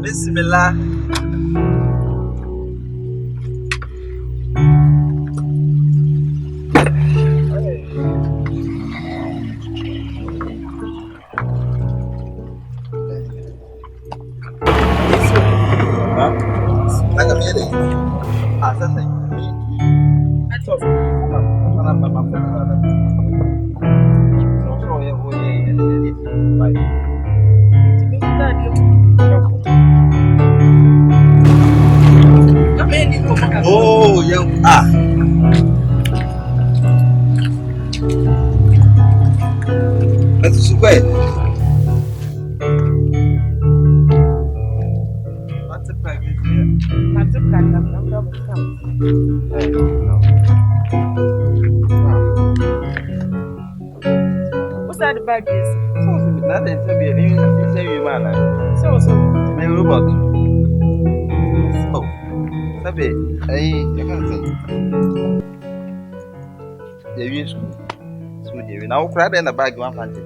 Bismillah. Huh? Like a minute. Ah, that's it. So, oh, young. Ah. That's super. What's a package here? That's a plan. I'm double come. What's that the bag is? So, nothing to be an say man. So. My robot. Oh, Sabe, aí, eu can't say. The use school. So, dear, now crowd in the bag one fancy.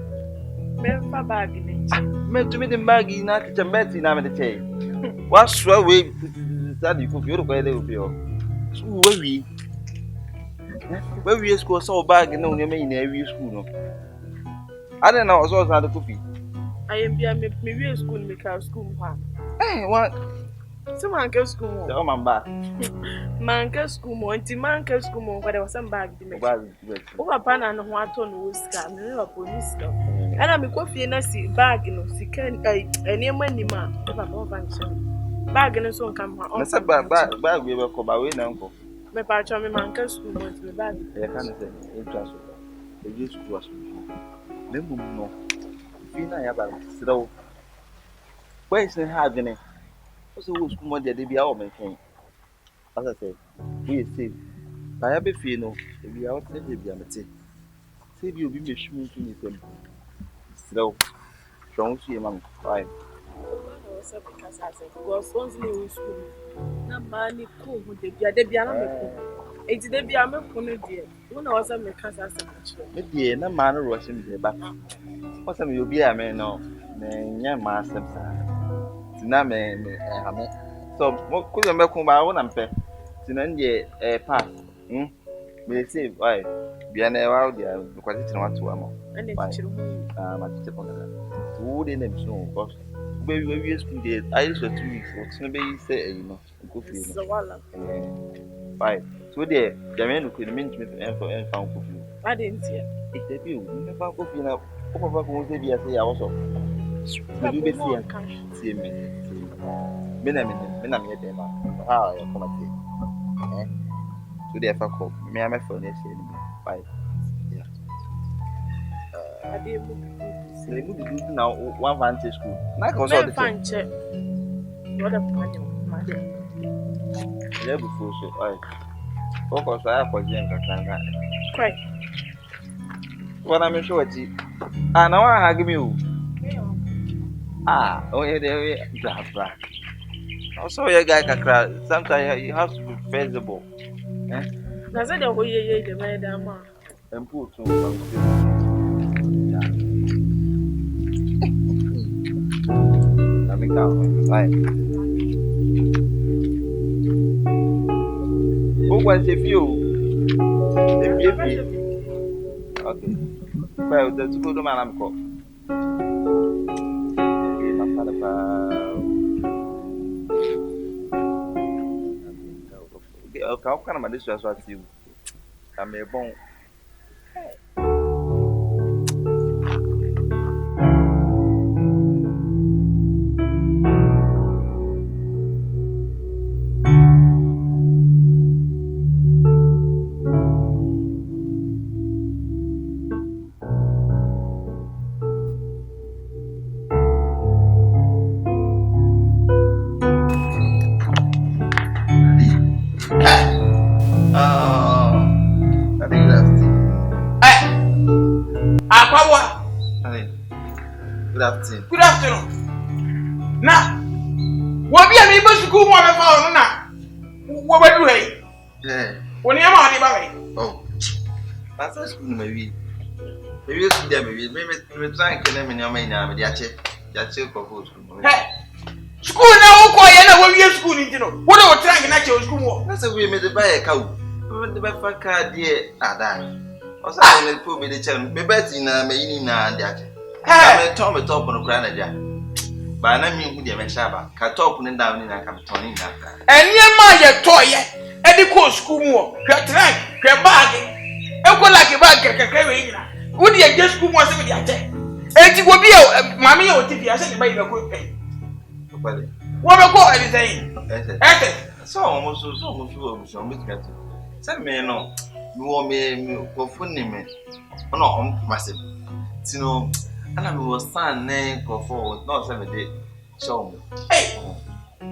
Member bag in it. Meant to be the bag in that to met in the chain. What's your way? That you could beautiful they will be. So, where we school so bag and only mean every school. I don't know, also had a coffee. I am be a me school make our school. Eh, what? Someone go school. The woman back. Man go school more. Anti man go school more. But there was some bag. Over pan and what on was scam. Never police. And I'm a coffee and I see bag. She can't. Any money man. Never more function. Bag and so come on. That's a bag we were called by way uncle. My patch on me man go school more to the bag. I can't say it was a use school. Then, no. Fina ya ba siraw wai sun ha gane wasu wasu kuma da bi awo mai kai asa sai we say ba ya be fi no bi awo sai bi amete sai bi obi me hwimi tu ni sem siraw shon su yema why because once me school na mani ko hu de bia na me ko enti de bia me ko no de wona wasa me kasa asa kire me die na ma no ro him de ba wasa me obi a me no me nya ma asem sa tina me ame so mo ko yo me ko ba wona mpe tina ndie pass me say why bia na wa dia ko tina watu amo ene kire hu ma tete ko na so de na mi so ko we school there I used to 2 weeks what's no be say you know go feel so wala fine so there jamen ko mean to en fa ko feel I didn't see it. It dey be o me fa ko feel na o papa ko say bia say ya wo so me do be see me na me dey ma ha ya ko ma say so there fa ko me am for na say ni fine yeah I dey they move the duty now one vantage school. Na go so the fan check. What a money, madam. Yeah, before so I focus I for jam kakanga. Quite. What I'm sure it. Ah, now I give me. Ah, oh yeah, there blah. Also, your guy kakra. Sometimes you have to be feasible. Na say the whole ye the madam. And put to right. Who was a few? Okay. Well, that's good man. I'm called. Okay, how can I manage to what you? I'm a bone. Akwawa. Good afternoon. Good afternoon. Na. Wobi a mi ba school mo abefa onu na. Wo badu hey. Woni ama oni ba we. Oh. Pastor school maybe. Maybe school there maybe. Me try and me nyama ina me dia che. Dia che ko school. Hey. School na wo ko ye na wo wi school ni no. Wo na wo try na che school mo. Na say we me the buy ka wo. Me the buy fa ka die ada. Osa me po me the che. Me bet na me yini na dia che. Hey. Me top no kra na dia. Ba na mi hu dia me shaba. Ka top ni down ni na ka ton ni na. Eniema ye toye. Edi ko school mo. Hwe try, hwe bag. Eko like bag kekeke we yina. Wo di e school mo se me dia che. Enti wo bi mama ye o ti bia se ne ba yi be ko pe. Pale. Wo be ko anything. Ete. So almost me get. Say me no. Me wo me ko fun ni me. Ono massive. Tino ana me was stand na ko for no say me dey show me. Hey.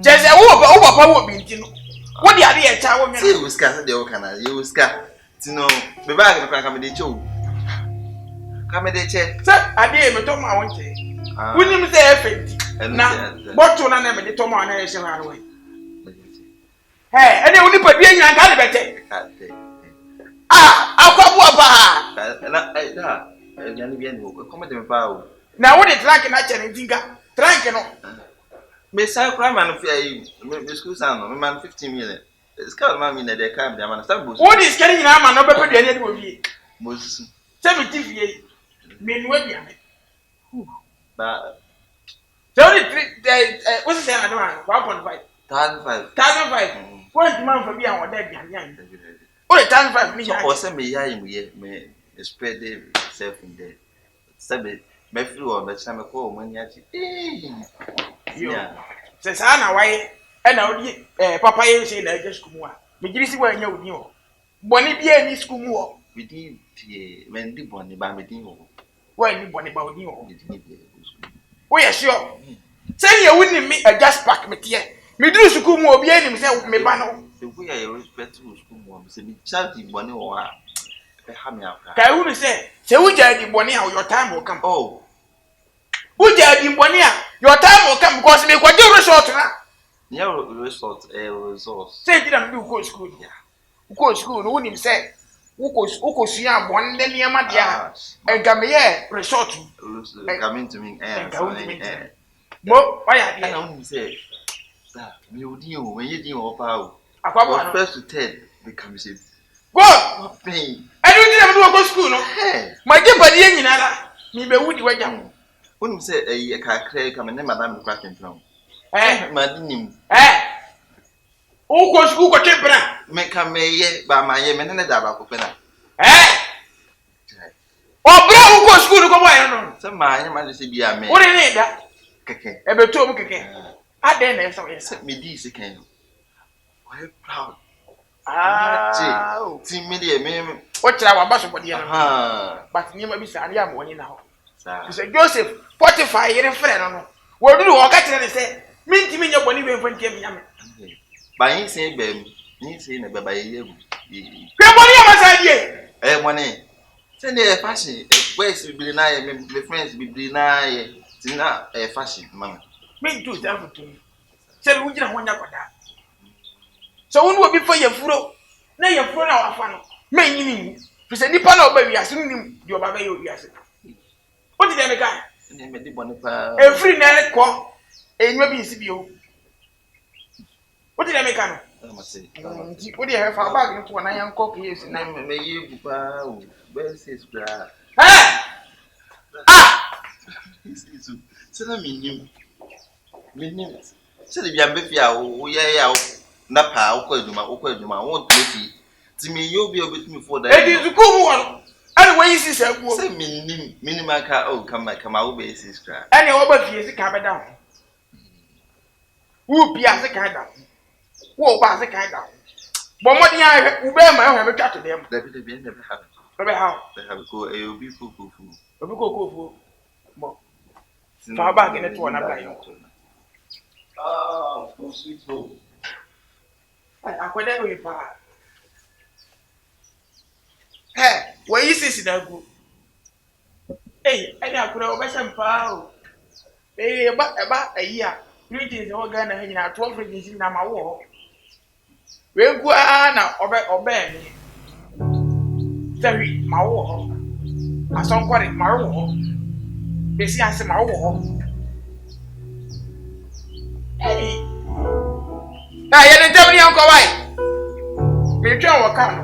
Jese wo papa wo bi ntino. Wo di ade e cha wo me. See we scar dey o kana. You scar. Tino me bag no kan ka me dey show. Ka me dey che. Say ade me to ma won che. Wunim say effect. Na bottle na me dey to ma na e se ha no. Hey, ene woni pa bi nyina ka le bete. Ah, akwabu aba. Na da. Yani bien wo. Come dey me pa o. Na wo dey track na che ne dinga. Track no. Me say crime man fear me school san no me man 15 million. It's called man me na dey come dey man start boss. Wo dey skeri nyina ma no be pe duane dey wo wie. Moses. 70 vie. Me no bia me. Ba So the what's the saying? I don't know. 1.5. 1,500. 1,500. What man for me and what that be? Only 1,500. Me. So say me ya me spread the self in there. Say me feel or me say me call money achi. Yeah. Say say na why e na odi papa ye say na just school mu a. Me giri si wa nya odi o. Boni bia ni school mu o. We di tie when di boni ba me din o. Why ni boni ba odi o. Oh yeah, sure. Say you wouldn't me a just pack me here. Me do school mu obi anim say me ba no. The way I respect to school mu say me charity boni o a. Be ha me afra. Kai who say we jadi boni a your time will come. Oh. Who jadi boni a your time will come because me kwaje resort na. Yeah, resort. Say did am do go school ya. Go school no nim say uko sua bon de niam dia. Enga me ye resort. Coming to me Mo why are I don't say that me odi o when you din o pa o. Akwa first to 10 become say go pain. I don't think I'm go school no. My dey body nyina la. Me be wudi waja mo. Wonu say ka kra ka me ne madam kwa kentro. Madinim. O go school ko tempera. Me ka me ye ba ma ye me ne da ba ko pena. Obra o go school ko boy no. Say ma ye ma se bia me. O ne da. Keke. E be to mu keke. Ade na so yes. Me di se kan. Why proud. Ah. Ti me de me. O tira wa baso body na. But ni ma bi sa ya mo ni na ho. Sa. You say Joseph 45 year friend no. Wo duru o ka tire ne say minti me nya boni we mfanti me nya me. Ba yin se bem. Ni se na baba ye egu. Kwe boni ya masa die. Money. Say na fashion. Boys be na ye me friends be na ye. Ti na fashion mama. Me do that for to me. Say we gina ho nya kwada. So wonu obi fa yafuro. Na yafuro na wafa no. Me nyini. Fi se nipa na oba wiase nim di oba ba ye wiase. What did they make? Ne me di boni pa. Every night ko enwa bi nsi bi o. What did they make no? Ma say. What did you have bag into na yan ko ke Na me ye bu pa o. Be say bra. Say na me nim. Say de bia be fia o ye ya o na pa o kwa adwuma won tlefi. Ti me ye obi obetumi for that. E di zuku mu won. Ani wo yisi se guo. Say me nim aka o kama wo be say bra. Ani wo ba fie se ka be da ho. Wo bia se ka da ho. Wo ba se ka da ho. Bo mo dia hwe wo be ma hwe be twa to dem. Da bi ne be ha. Be ha. Be ha ko e obi fu. Obi ko fu. Mo. Fa bag ne to na bla yo. Ah, sweet home. Ai akwede we pa. Wo yisi si da gu. Hey, any akura obesem pa o. Eba ayi greetings e oga na hanyina 12 greetings na ma wo. We gua na obe ni. Terry ma wo. Asonkware ma wo. Besi ase ma wo. Hey. Na ye de tell me uncle why. Me twa wo ka no.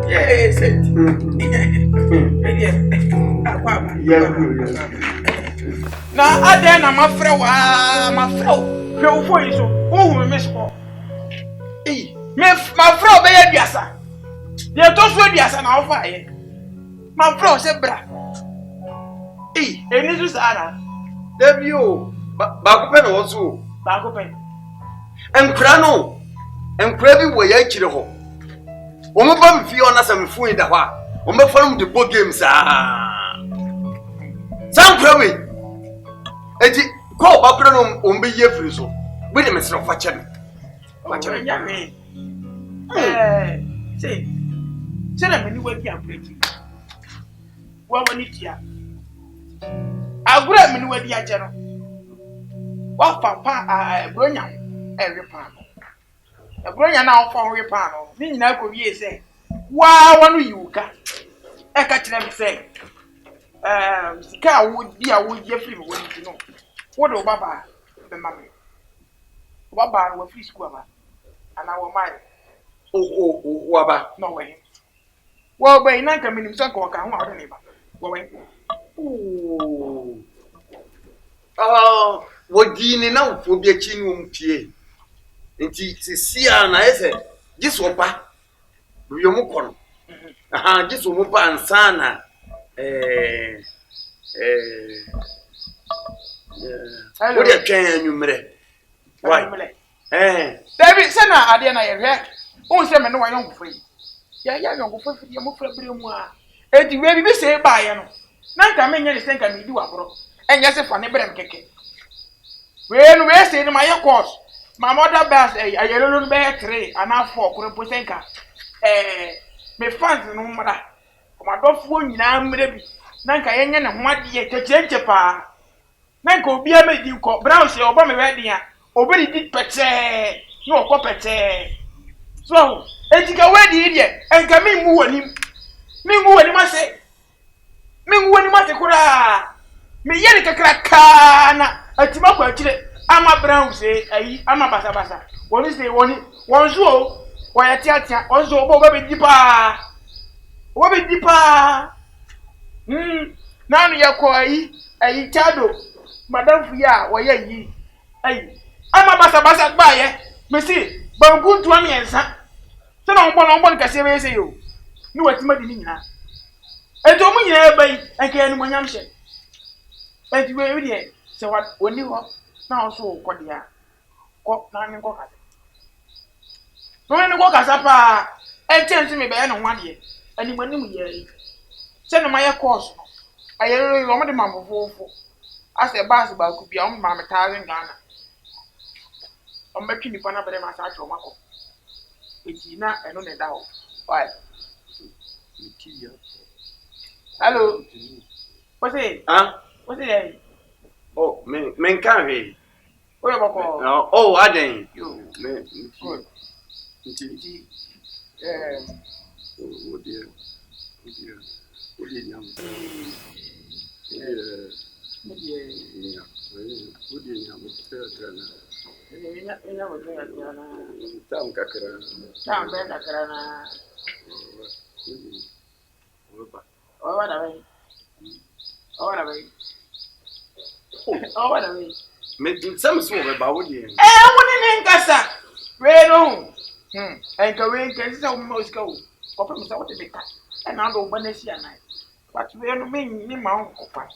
Yes. Na ade na mafrɛ wa mafrɛ hwɛ wo foi so wo hu me so me mafrɛ wo be ya duasa de to so duasa na wo fa ye mafrɛ wo se bra eni so sara Debio ba ko pe na wo so ba ko pe enkura no enkura bi wo ya kire ho wo mo ba mfi ona sa mfu da ho a wo me fa no de bo games sankura we eti ko ba kura no o mbe ye firi so we de mesro fa che me wa che nya me say na me ni wa bi ampreti wa woni tia agura me ni wa di aje no wa papa bronya ewe pa no bronya na wo fa ho we pa no ni nyina ko wie se wa wonu yuka e ka kire me se sika wo di a wo ye free me woni ti no wo do baba be mama baba no free school ba ana wo mai wa ba no we wo be ina ka minim so ka ho awde ne ba wo we wo di ni na wo bi achi ni wo mpie nti sisia na ese giso ba yo mu kono giso mu ba ansana wo de twen anwumre why David sana ade na ye hwe o se me no wa yongo fo ya yongo fo fie mo fra bere mu a edi we bi se ba ye no na nka me nya ne senka me di wa bro enya se fa ne bere mkeke we no we se ni ma ye course my mother bass ayelolo no be 3 ana 4 kure po senka me fans no mra o ma dofo nyina mre bi na nka ye nya ne ho ade ye kekyenche pa na nka obi amedi ko brown se obo me wedding a obedi di pete no ko pete so etika wedding die enka mi mu wani ma se kura me yeri kakra kana atima kwa kire ama brown se ayi ama basa woni se woni wonzo wo ya tiatia wonzo obo be di pa nanu ya ko ayi chado madam fuya wo ya yi ayi ama basa gba ye me si bangu tu ami ensa se na onbon kase be se yo ni watima di ni nyina eto mu nyina bai enka enu monyam hye enti we wi de se woni ho na also ko dia ko na ni ko kasa no ni ko kasa pa enti me be ya no hwade ani manim ye se no maye course no ayero yo mo de mamfofo ase bas ba ku bia mo ma metare ngana o metwi ni pa na bere ma sa atro mako enti na eno ne da ho why hello what's it what's it oh men kan we oya bako oh aden yo me good nti oh dear nyam tam kakra na Owa da we. me some so be ba wo die Woni ni nkasa. We no. Enka we nka sisa wo mo sika wo. Kopa mi sa wo de ka. E na do ba na si anai. But we no me ni ma on kopa.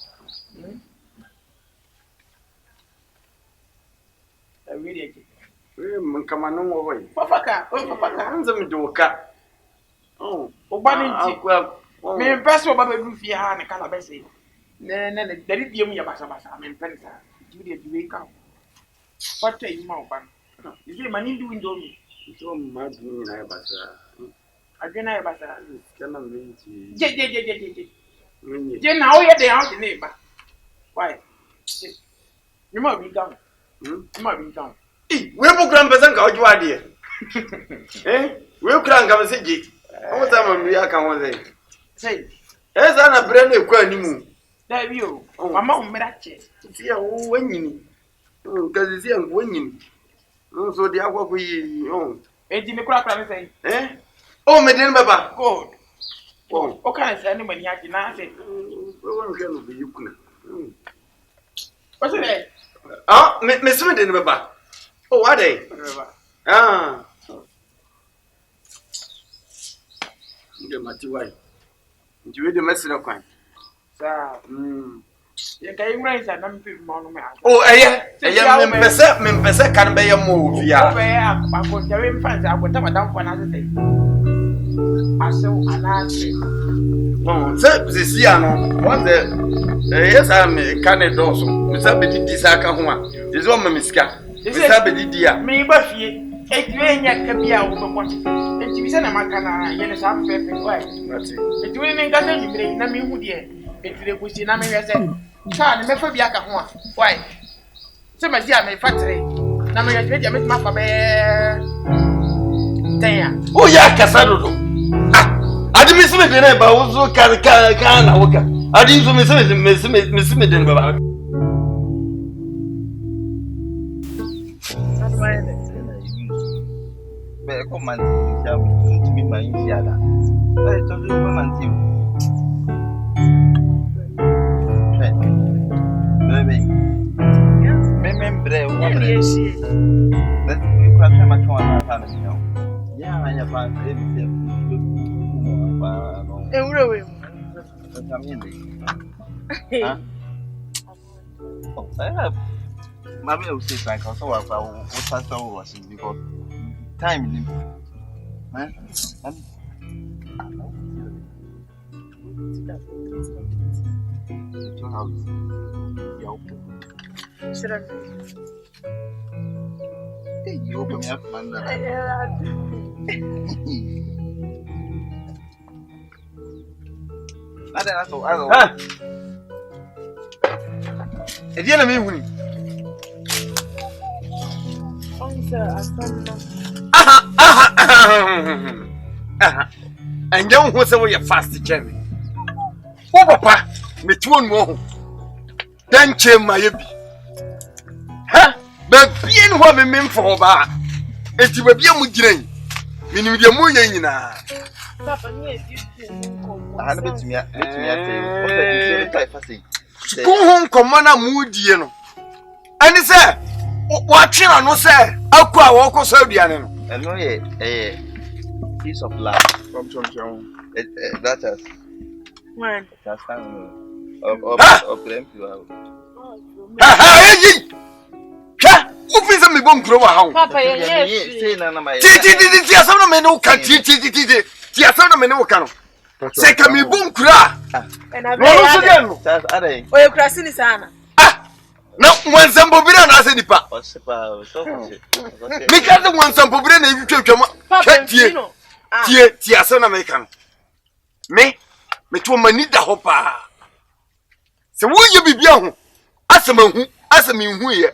I really Kama no wo yi. Papa ka. Anza me do ka. Oh, Oba ni nti. Me mpese oba be du fie ha ne kala be se. Ne dari die mu ya basa me mpese. Ji de di ka. Pata yi ma oba. Ife mani du window mi. So ma du na ya basa. Agena ya basa. Kana minti. Je. Minti. Je na o ye de ha de ne ba. Why? You might be down. You might be down. We program person ka ojo ade. We program ka say je. O ta ma mi aka won say. Say. Esa na bre na ekwa animu. Da bi o. Mama o mera che. Ti ya wo wanyini. Ka zi ya wanyini. So di akwa ko yi. Eji me kura ne say. Oh me den baba. God. O kan say ni mani aji na say. Won ke no bi yukuna. What's it? Me some den baba. Oh, what day? Nge mati wai. Njiwe de mesina kwan. Sa. Ye kai mrai sa na mpi mo no me. Oh, me pese kan be ye mo via. Be akko jawe mfanze akko madam kwa na say. Aso anase. Oh, se si ano. What the yes am kan do so. Me sa be di saka ho a. Is o mamiska. Me sa be di dia. Me ba fie. Ejiwe nya ka bia wo bo. Ejiwe se na makana ye ne sa pepe wai. Ejiwe ne ngasa nyimre na me hu de. Etire kusi na me hwese. Ka ne me fa bia ka ho a. Wai. Se ma dia me fatre. Na me ejiwe dia me ma fa be. Tenya. O ya kasado do. Adi mi sime dene ba wo ka na wo ka. Adi so mi sime dene ba. Be ko man ti ya mi ma yin ya da. Be to do man ti. Me bre o bre. That we crack ma ko na ta na ni. Ya ya ba e bi se. Ewure we. Huh? Oh, I have. Maybe I will say like also what was because time limit. You open me up, man. That's all. Edi na me huni. Anya wo se wo ye fast journey. Wo papa me tuo nu ho. Dan chema ye bi. Ha? Ba bien ho me memfo ba. Enti ba bia mu giran. Minim de mu ye nyina. Papa ni e di ko. Aha na betumi ate. Wo se di type fast. Ku ho nkomo na mu die no. Ani se watwe na no se akwa wo ko so aduane no. Eno ye piece of land from Chonchon. That has When? that's of them people. Yi. Hwa, ufisa me bon kro wa ha. Papa ye Say na my. Ti asam na me no ka ti asam na me no ka no. Se ka me bon kra. Na No so dem no. That's are. Oye krasi ni sana. Na wansambo bira na ase nipa. Osepa so. Mi ka de wansambo bira na twetwam. Papa Ti asam na me ka no. Me to mani da ho pa. Se wo ye bibia ho. Asem hu ye.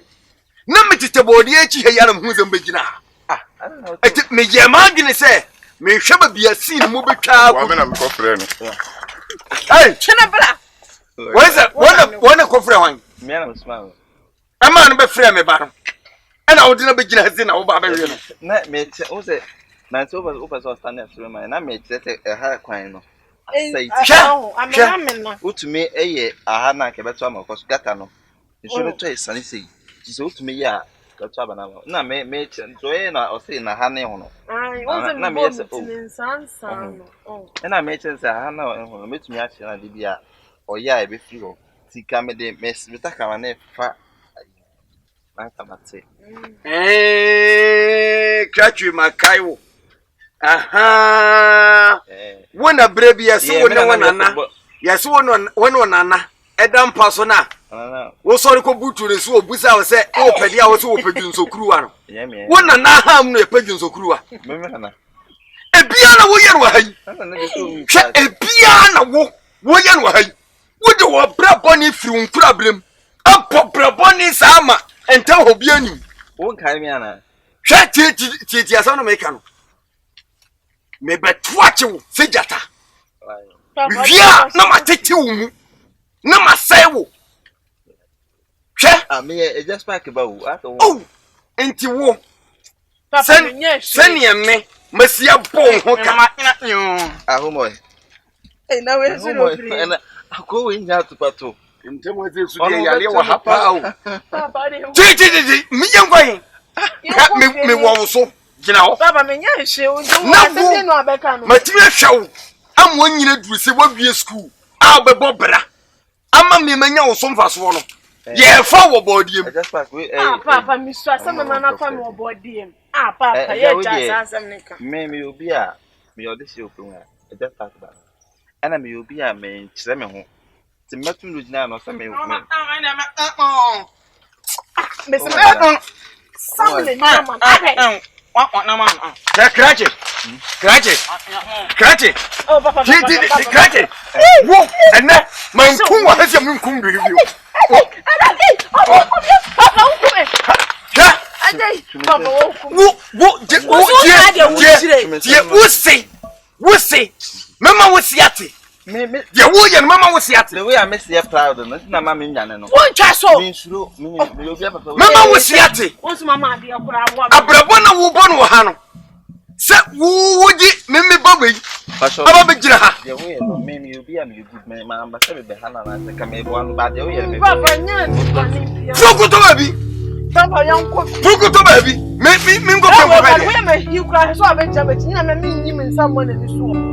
Na me tete bodi echi he ya na hu zam begina. I don't know. Eti me ye ma dwene se me hwe ba bia sin mo betwa Wa me na me kofre no. Hey, Chena bra. Wanna kofre wan. Me na smile. Ama no be frɛ me ba no. Ɛna wo de na begina hase na wo ba ba hwe no. Na me o se na so over so stand up through my na me tete ha kwan no. Say Amena. utumi eye aha na ke beto ama koso gata no. Nso beto esane sei. Ti utumi ya beto aba na me so e na o sei na ha ne ho no. Ai, o na me se o. Nsansan no. Na me che se ha na ho no metumi a che na de bia o ya e be firi ho. Tika me de me bitaka ma na fa Matamate. Catch my Kaiwo. Aha. When a brave yes, one nana. Yes, one nana. Edam Pasona. Was sorry, go boot to the sword. Busa was said, oh, Pedia was open so cruel. One nana ham no pigeons so cruel. A piano, a piano, Woyan way. Would you have brought Bonnie from problem? Up Bonnie Sama and tell her Biani. Won't carry me, Anna. Shut it, yes, on a mechanic. Maybe watch you, Fijata. Yeah, no, my take you. No, my say. I mean, just back about. Oh, ain't you war? Send me, Monsieur Bon, who come at home. Hey, now where's and I'll go in there to Pato. In terms of this, what happened? Me, young way. Me, also. You know, Papa, me, yes, she will do nothing. Material show. I'm 1 year to receive what be a school. I'll be Bobra. I'm a me, or some fast one. Yeah, forward body. Just back with Papa, Miss Swassa, man, I come on board him. Papa, yes, maybe you'll be a me or this you just talk about. And I will be a man, Samuel. The Matthew Lujan or something. Miss Madon, something, Mamma. Scratch it. Oh, Papa, scratch it. Whoa, and that my Kuma has a moon cum review. What say? Mamma was yatty. Your William, Mamma was yatty. The way I miss your proud and not Mamma Minano. One castle means true. Mamma was yatty. What's Mamma, dear? Abrabona will born Wahano. Set would ye, Mimmy Bobby? Bobby Jaha. The way maybe you'll be a good man, but every Hannah and come one bad way. Papa, to baby. Papa, young cook. To baby. Make me go away. You cry so I bet you never mean him and someone in this room.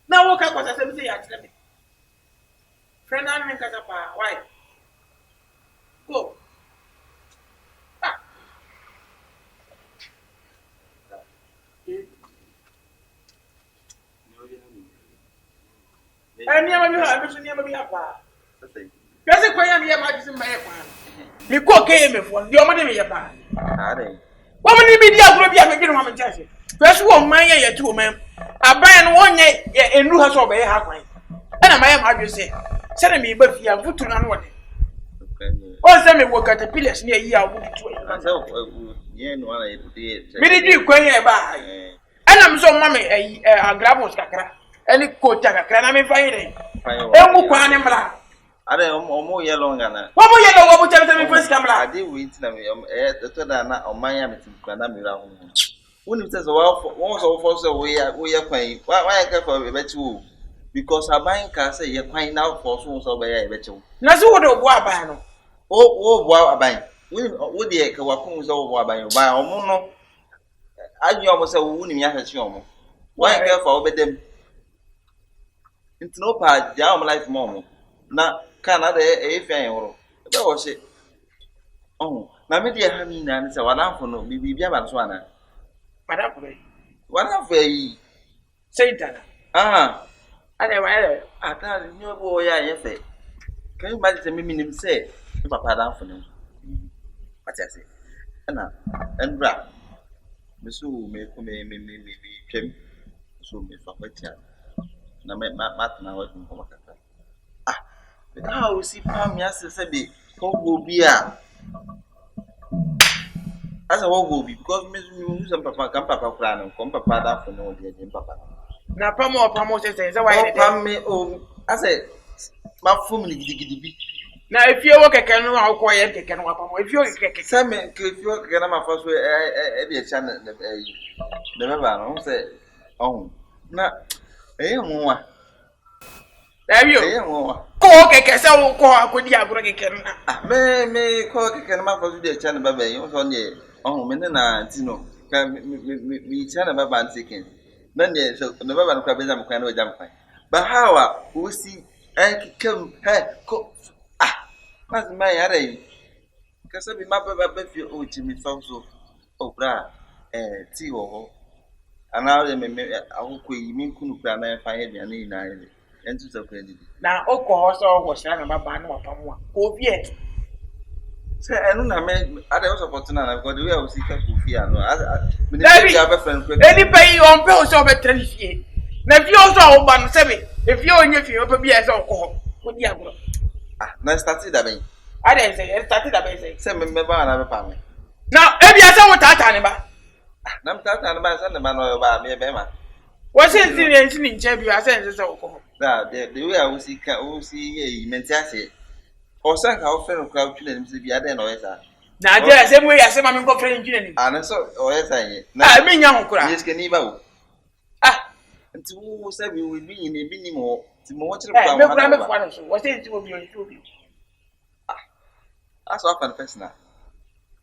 Now, what kind of thing I tell me? Friend, I'm in Casapa. Why? Go. I never be a bar. There's a quiet near my man. You cook came for your money, your bar. What would you be the other? Be a good woman, Jessie. First one, my 2 men. I buy 1 year and new house over halfway. And I might have say, send me, but you have put to none one. What's that? Work at the pillars near you. Did you quay by? And I'm so mammy a gravos cacra. Any coat cacra, I mean, fine. I don't know yellow. What will you know what tell me first camera? I did wait on Miami to Granamira. When it says, well, once or for so we are playing. Why I care for a bet you? because aban ka say ye kwan now for so be ya be chew na so wo de obo aban no wo bo aban wo de ka wakun so wo aban ba omo no anyo omo say wo ni ya hwe omo why care for obedem intino pa ja omo life mom na kana de e fian woro be wo se oh na me de ha mi na ni say wanafo no bibia ba so ana madam ko wanafo yi Satan ade wa ade ata ni obo ya ye fe can you imagine me nim say papa dan for no what I say na endra me so me ko me twem so me fa kwatia na me matna wa ko makaka how si pam ya se be ko go bi a asa wo go bi because me some papa kan papa kura no ko papa dan for no de papa na pamo say wa ide pam me o asa ma fom ni gidigidi bi na efie wo keke no akọ ye keke no apamo efie wo keke se me efie wo keke na ma fa so e de cha na de me ba no se oh na mo wa David ko keke se wo ko akodi agoro keke na me ko keke na ma fa so de cha na ba ba yo so ne oh me na tino ka mi cha na ba ba ntiken na ne so na ba ba no kwa be jam kwan na jam kwan ba hawa wo si come ko mas mai are kasa bi mababa ba fi o chimi fawso o bra ti wo ho ana o me ahoko yi min kunu kra na fa ye bia na ina ye entu so kra di na o ko ho so wo sha na baba na wapam a ko bi e se enu na me ade o support na because the way I see ka ko fi ano me dey be aba friend kra eni pay on pe o so be trafie na fi o so o ba no se be e fi o nya fi o pe bi e so ko ho ko di agoro na started da ben ade say started da ben say se me ba na be pa me na e bi asa wo tata ne ba na me tata ne ba se ne ba no ba me be ma wo se nti ni nche bi asa nse se wo ko da the way I see ka o see ye mentiase o san ka o friend kra o twile nim se bi ade na o yesa na je se mu ya se ma me ko friend twile ni ana so o yesa ye na me nya ho kura yes ke ni ba o nti wo se bi we bi ni bi ni mo ti mo wo kire kwa me kura me fa no so wo se nti wo bi o nti wo bi aso afa personal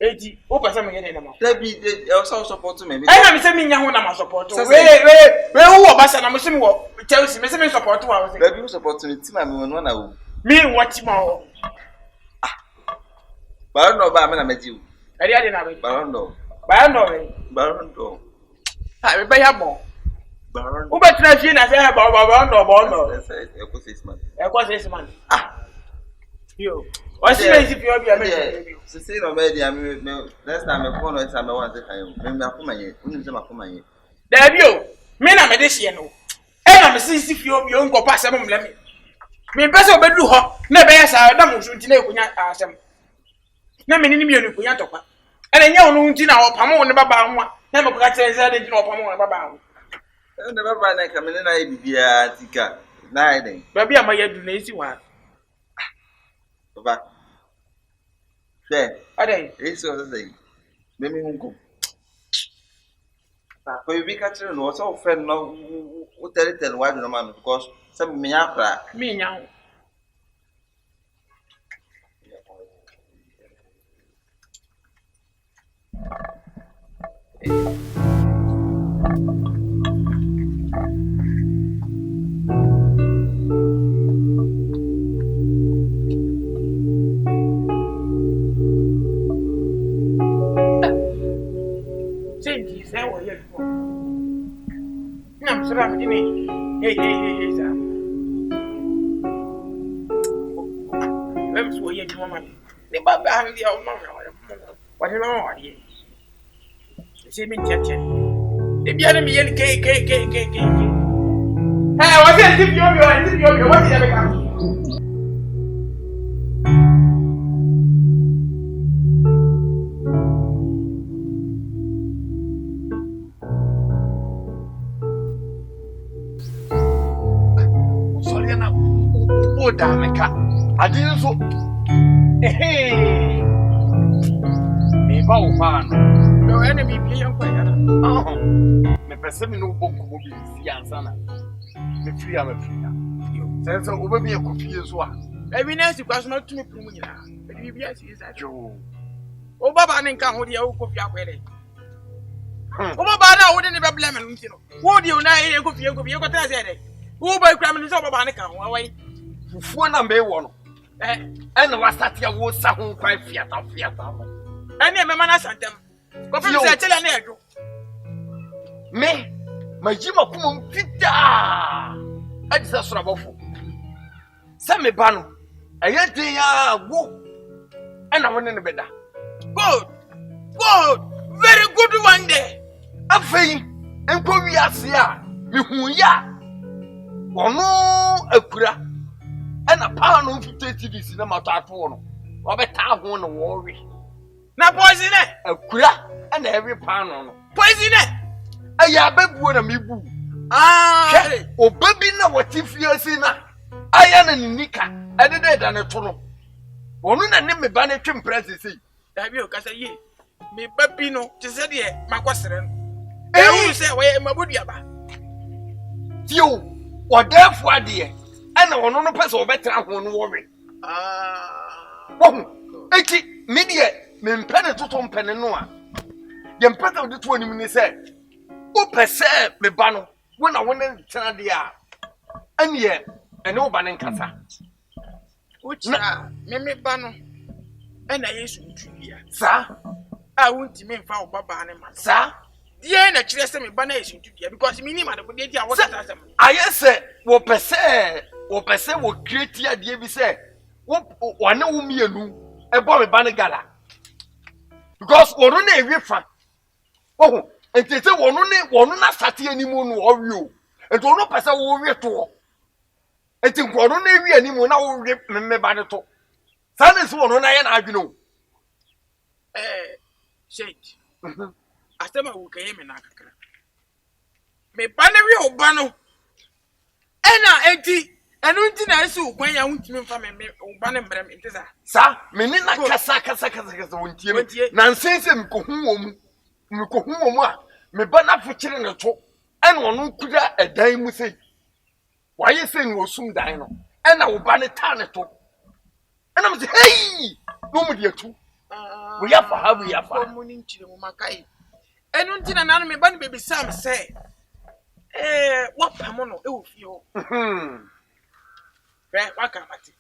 eti o pese me ye na ma da bi e so support me bi na me se me nya ho na ma support we wo ba sa na me se me wo Chelsea me se me support wa wo se da bi support me ti ma me no na wo me what ma wo ba no ba me na meji wo ade na be ba no me be ya bo Baron wo betra fie na se ba no e ko 6 months e ko 6 months yo o si me si fie obi a me se se no me dia me next time me phone no time me want to kan me akoma ye unim se makoma ye da bi o me na me de hie no e na me si fie obi o nko pa se mo mle me pese obedu ho na be ya sa na mo so nti na ekunya asem na me ni mi onu kunya tokwa ene nya onu nti na opam wo ne baba ho na me ko ka tire se de nti na opam wo ne baba ho ne baba na ka me na ye bibia tika na iden ba bia ma yadu na isi wa baba se ade eso se me mi hunko ba ko bi ka tire no so friend no o tell why no man because some me akra mi nya ho Senti se wo ye ko na msura mjini hey sa wewe sio ye mama ni baba hali ya mama wa ni mama wa ye si mi tete e bia mi ye ke wa se ti bio wa ti ya be ka Dameka adin so me ba wo fa no no ene mi bi yan kwa yana me pese me no bonko mo bi si ansana me free Sense over me a coffee as well. Every night you pass not to me, Pumina. Yes, is that Joe. Oh, Baba and come with your coffee up with it. Oh, Baba, wouldn't never blame him. Would you now hear a coffee? You got that headache. Who by cramming is over Banica? Why? For number one. And was that your was sound by Fiat. And your mamma sent them. But I tell you, me, my Jim of Pita. I just trouble. Sammy Bano, I yet they are woo. And I went in the bed. Good, very good one day. A fame, and Korea, you ya. Or no, a cura, and a pound of 50 in a matter for Robert Town won't worry. Now, poison it, A cura, and every pound on poison it. a yabba would a me boo. Ah, Oh, baby, now what if you're seeing I am a Nika, I did it and a tunnel. One name me banner trim presidency. have you got a ye? Me Pepino, just said, yeah, my question. I will say, where am I? Would you about You, what therefore, dear, and on a person better won't worry. ah, Oh, 80 media, men penny to Tom Penanoa. The emperor of the 20 minutes said, oh, per se, me bano, when I went in Tanadia. And yet, and no banning casa. which me bano, and I used to be. Sir, I won't mean for Baba and man. sir, Yeah, and actually, some banner is to be because minimum of the idea was I said, what per se will create here, dear, be said, what one know me and who a boy banner gala. Because one on a river. Oh, and they say one not sat anymore, or you, and one person will read to. I think one on a anymore now rip me by the top. Son is one on I know. Shade. I said, I will came in Akaka. Me bannery or bano. And 80 and until I saw when I went to me from me banner. Sir, menina kasa wontie me nonsense me ko hu me bana fuchire ne to en wono kuda edan mu sei waye sei no osum dan no en na wo ba ne ta ne to en am say hey no mu de atu we ya fa ha we ya fa Morning chile mo makai. And until I know me ban baby Sam say, what pamono e wo fio. What can I say?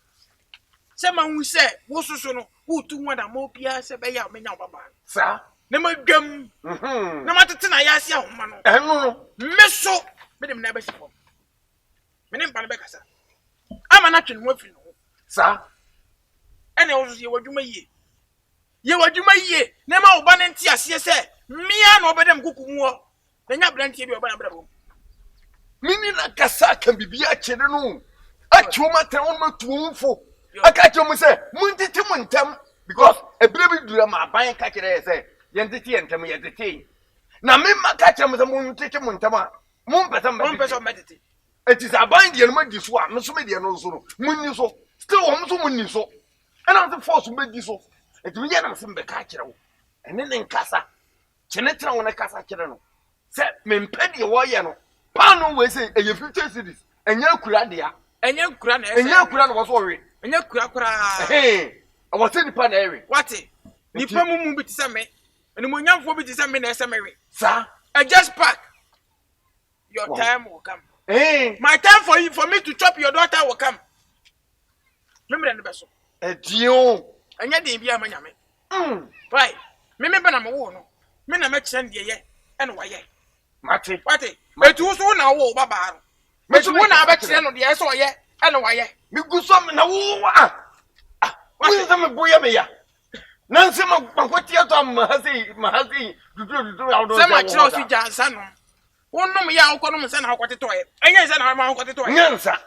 Someone who said, what's so no, who to one and more Pia say, Bay, me now, Baba. sir Never gum. No matter Tinayasia, man. no Meso, but him never see for. My name Panabecasa. I'm an action with you, sir and I was you what you may ye. You what you may ye, never abandon Tia, say, me and over them cuckoo more. Then you blend you about a room. menina kasa kan bibia kire no atwoma tan ma tuomfo aka twom say muntiti muntem because ebire bi dura ma ban ka kire say yentiti yentem yentiti na memma ka kire mo say muntiti muntem a mun pesa medity. it is a bind the ma di so a me so me de no so no munni so still wo so munni so and am the force me di so it me yana sim be ka kire wo ene ne nkasa chenetra wo ne kasa kire no say mempe de wo ye no pano we say e future cities enya kura de ya Enya kura na enya kura no so we enya kura kura. I was saying the pan area. What? Nipa mumu bi tisa me. Eni mo nyamfo bi tisa me na ese mewe. Sir, I just pack. Your time will come. My time for me to chop your daughter will come. Remember the best. Dion. Enya de bia ma nyame. Right. Me na me wo no. Me na me kire de ye. Ene wa ye. Mate. What? Metu so na wo baba no. Metu wo na ba kire no de so ye. Ene wa ye. Me gusam na wo ah. What me boya me ya. Nansi ma kwati ato mahasi dudu awdo. Se ma kire o si jansa no. Wonnom ya ukonom se na akwate toye. Enya se na ma akwate toye. Nyansa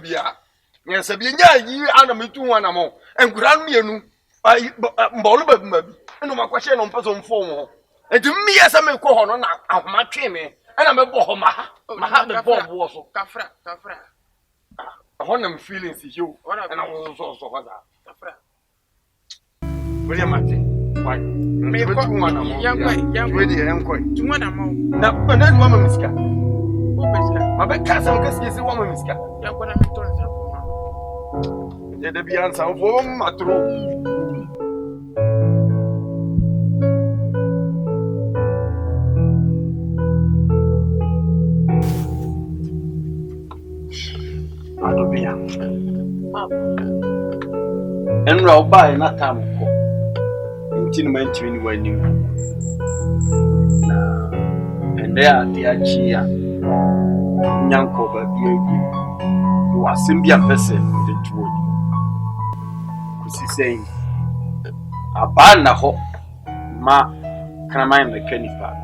bia. Nyansa bia nya yi ana metu ho ana mo. Enkura no mienu. Ai mbolu babi. Eno makwahye no mpeso mfo mo. Enti miye se me ko ho no na ahoma twe me. Ena me bo ho ma me bo so. Kafra. Honam feelings you. And I was so hard. Kafra. William Mate. Why? Me ko young Ready, I'm going. To one amount. Na na mama miska. Who miska? Ma be ka sam ka si wo ma miska. Ya kwa na minto nsa ko ma. Ya da bi ansa wo matro. Adobia. Enra oba na tam ko. Ntini man timi ni wani. Na ende ade achi ya. Nyanko ba bi wasim bia pese de tuo. Kusi sei. Aba na ho ma kraman mechanical.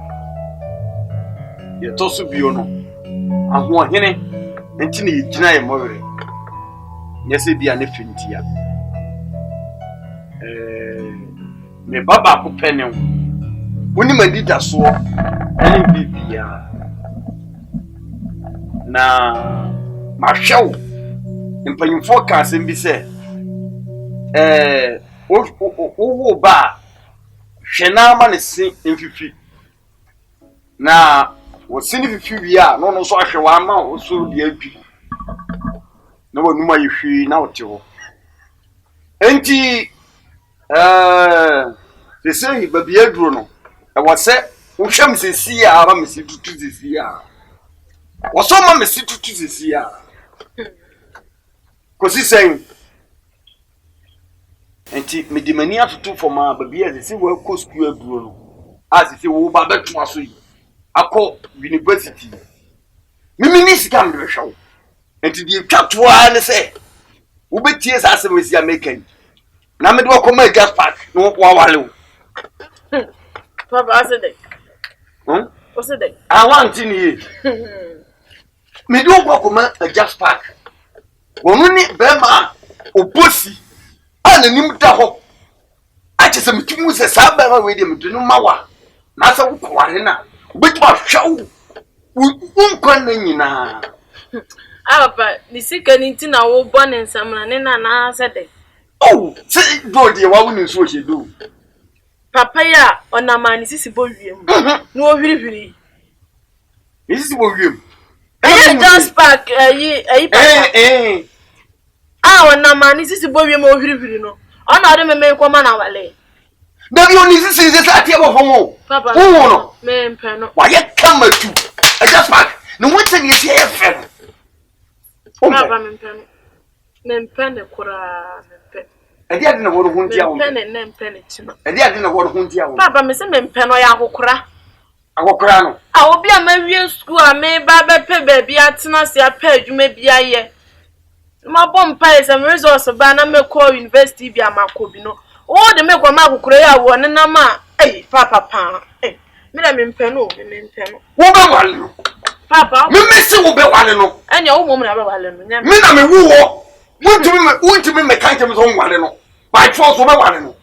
Ye tosu bio no. Aho hene ntini yigina ye mowere. Nyese bia ne fintia. Me baba ko penew. Woni mandi da so ani bibia. Na mahwew mpanyimfo ka asem bi se wo ba hwena ma ne se mfifi na wo se ne fifi wi a no so ahwe wa ma wo so de abi na wo numa yehwi na wo te ho enti se se ba bia duro no e wo se wo hwam se si a ba me se tutu se si a wo so ma me se tutu se si a kosi sen enti me di mani atutu for ma ba bia se si wo ko school aduro no as se wo ba beto aso yi akọ university mimi ni sika me hwew enti di twatoa ne se wo betie sa se mesi american na me do ko ma gas park no wa wale Papa asede osede I want ni me do ko ma gas park wonu ni be ma oposi ana nim da ho ache se metimu se sa ba ma we de medunu mawa na sa wo kware na Bitwa hwawo unkwan na nyina papa ni sika ni nti na wo bone nsamna ne na asede oh se do de wa woni so hyedo papa ya onamani sisi bo wiem no ohwirihwiri ni sisi bo wiem just park ayi papa onamani sisi bo wiem ohwirihwiri no ona ade meme kwama na wale na bi oni sisi se sa tie bo fomo papa no me mpeno wa ye kama tu just park no wonte ni tie efem papa me mpeno kura me edi ade na wo hunti a wo mpene chima edi ade na wo hunti a wo papa me se me mpeno ya akokora no obi a ma wie school a me ba bepe ba bia tena se apa adwuma bia ye ma bom pa is a resource ba na me call university bia makobi no o de me kwa ma akokora ya wo ne na ma papa pa me na me mpeno wo be wale no papa me mesi wo be wale no anya wo mom na be wale no nya me na me wo Won't me can't me on wale no by force wo be wale no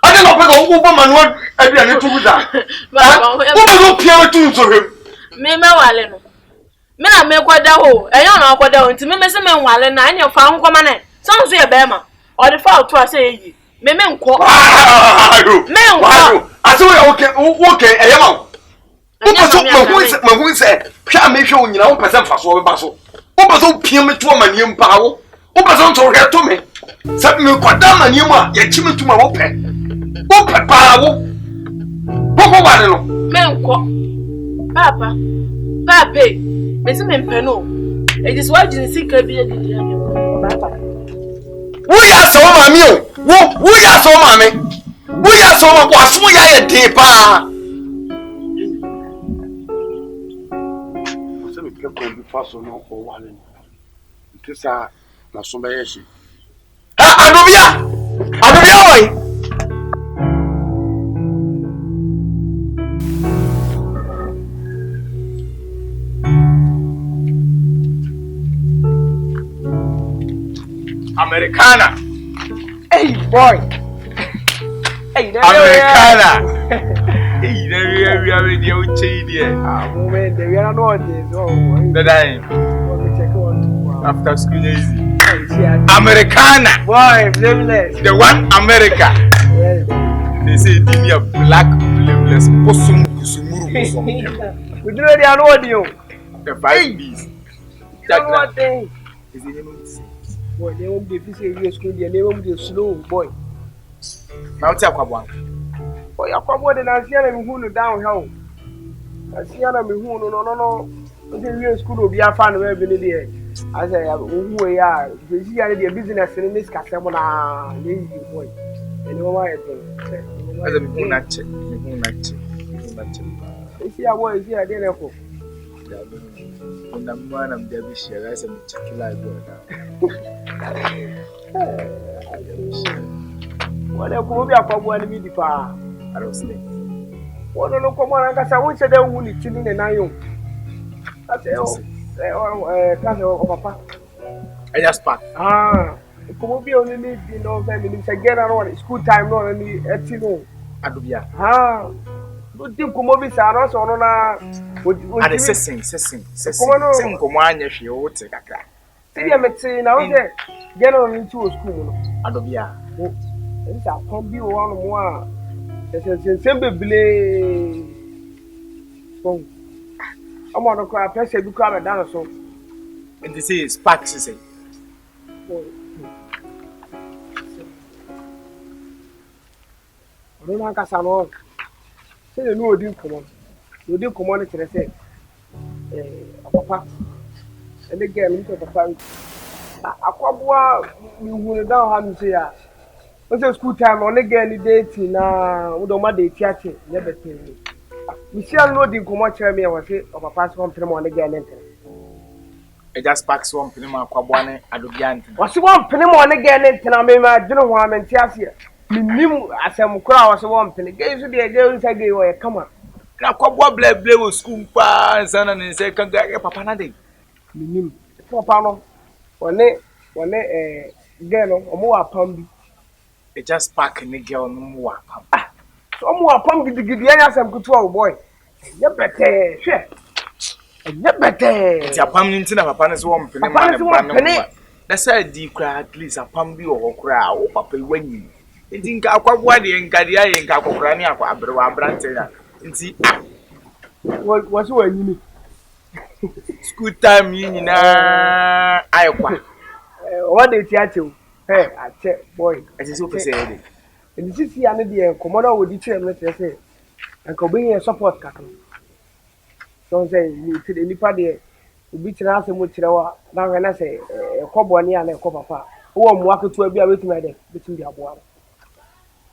ade no pe go wo bo manual abia ne tugu da wo bo pia tu nso hem me wale no me na me kwada ho eyo na kwada ho nti me se me wale na anya fa nkoma na so nso ye be ma o de fa otu ase yi me nko ase wo okay eyo ma wo hu se hwa me hwe onyina wo pese mfa so wo ba so wo ba so pia me to amanie mpa wo ba so nso hwe to me se me kwada amanie mu a ye chime tuma wo pe pa wo ko wale no me nko papa me se me mpeno it is why you see ka bi edidi anya papa wo ya so mami o wo ya so mami wo ya so ma kwa so ya ye de pa se me ke ko bi fa so no ko wale ntisa na so ba ye shi adobia oi Americana. Hey boy. Hey, Americana. Hey, we are with you here. Moment, we are not this. The time. After school easy. Americana. Boy, blameless. The one America. Yes. They say give me a black blameless. Posum kusumuru posum. We do the audio. The 5 B's. What thing? Is the name of the Boy, they won't be busy school, they won't be slow, boy. Now tell Kwabwan. Boy, I come more than I see them who downhill. I see them who no. Until school will be a fan of every day. I say, who we are, you see, I did a business in this Casamona, lazy boy. And no one As a Munache. You see, I was here, I didn't know. When I'm one of the Bishop, I said, check it out. What a cobia for one media. I don't sleep. What a local one, I won't say that one is chilling and I own. I say, oh, papa. I just pack. Come be only need, you know, minutes again around school time, not only at Tino. Adubia. Good thing, come over, Sarah, or not. And it's sing. Sing, come on, yes, you would take a crack. See, I'm saying, I was there. Get on into a school. Adubia. It's a combi one more. There's a simple blade. I'm going to cry, press a book of a dinosaur. And this is Pax, you say. I don't like us at all. Say, no, didn't come on. You didn't come on it, I said. Papa. And again, look at the family. I come you down, and say, what's the school time on again? Dating now, with the mother chatting, never tell me. Michelle no didn't come watch me. I was say, of a pass one film on again. I just pack some Pinama Quabane, Adubian. Was one film on again, and I made my dinner one and Tiasia. Knew as some crowd was one penny. Gave you the girls I gave away. Come on. Now, Quabwa blue with school and son and say, Can get Papa Nadi. Knew Papa. One day, girl or more pump. It just pack in the girl no more. Some more pump to give the some good boy. You better, share. You better. It's a pumpkin in a pan's one penny. That's a deep cry, at least a pumpy or crowd, Papa, when you. It didn't go quite wide and Gadia and Caprania, Brantana. And see, what's what you need? School time, union, I What did you? Hey, I check, boy. as is super said. And this is the idea, Commander would detail, let's say, and could bring a support cattle. Don't say you to the Nipadia, who beat an answer with Chirawa, now when I say a cobwani and a copper, who am walking to a beer with my day between the water.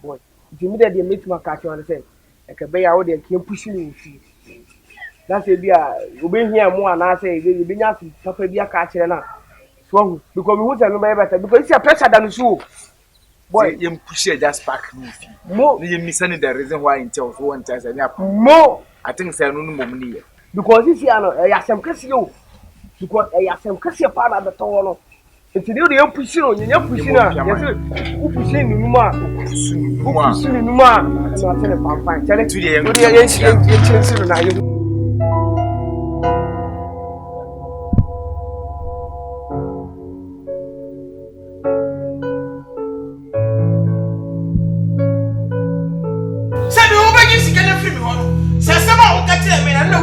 Boy, it's immediately meet my catcher and say, I can bear out there, keep pushing you. That's a beer, you bring here more and I say, you'll be nothing, Papa beer catcher now. Because we won't know better, because it's a pressure than the shoe. Boy, you push it just pack more. You miss the reason why in tells one time More. I think it's a no money. Because this year, I have some Cassio. Because I have some Cassia part of the tower. It's the only pushing on your pushing. Who pushing Numa? Who pushing Numa? I'm not telling you, I'm telling you,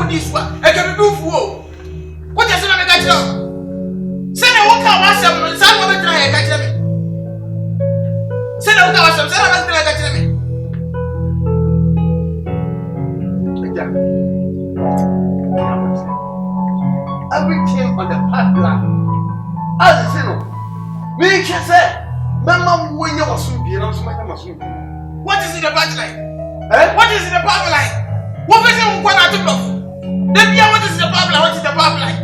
this one. I can do for what does it make? Send a walk out some of the try a catch me. Send a walk out some of the catch me. Everything on the pipeline. As a sinner, me can say, Mamma, when you was soon be also my machine. What is in the pipeline? What is in the pipeline? What is it when I took? Then what is the pipeline? What is the pipeline?